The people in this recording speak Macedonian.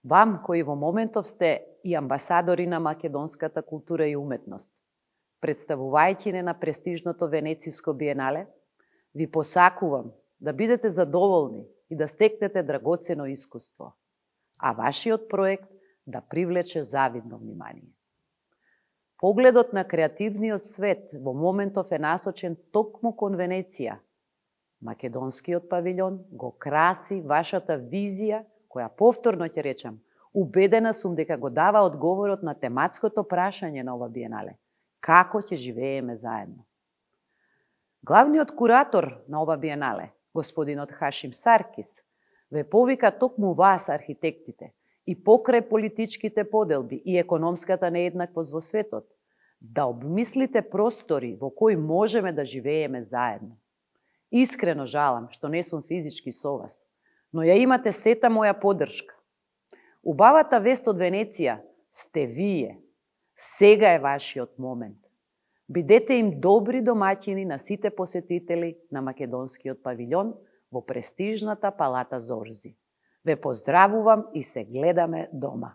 Вам, кои во моментов сте и амбасадори на македонската култура и уметност, представувајќи не на престижното Венециско биенале, ви посакувам да бидете задоволни и да стекнете драгоцено искуство, а вашиот проект да привлече завидно внимание. Погледот на креативниот свет во моментов е насочен токму кон Венеција. Македонскиот павилјон го краси вашата визија, која повторно ќе речам, убедена сум дека го дава одговорот на тематското прашање на ова биенале. Како ќе живееме заедно? Главниот куратор на ова биенале, господинот Хашим Саркис, ве повика токму вас, архитектите, и покрај политичките поделби и економската нееднаквост во светот, да обмислите простори во кои можеме да живееме заедно. Искрено жалам што не сум физички со вас, но ја имате сета моја поддршка. Убавата вест од Венеција сте вие. Сега е вашиот момент. Бидете им добри домаќини на сите посетители на македонскиот павилјон во престижната палата Зорзи. Ве поздравувам и се гледаме дома.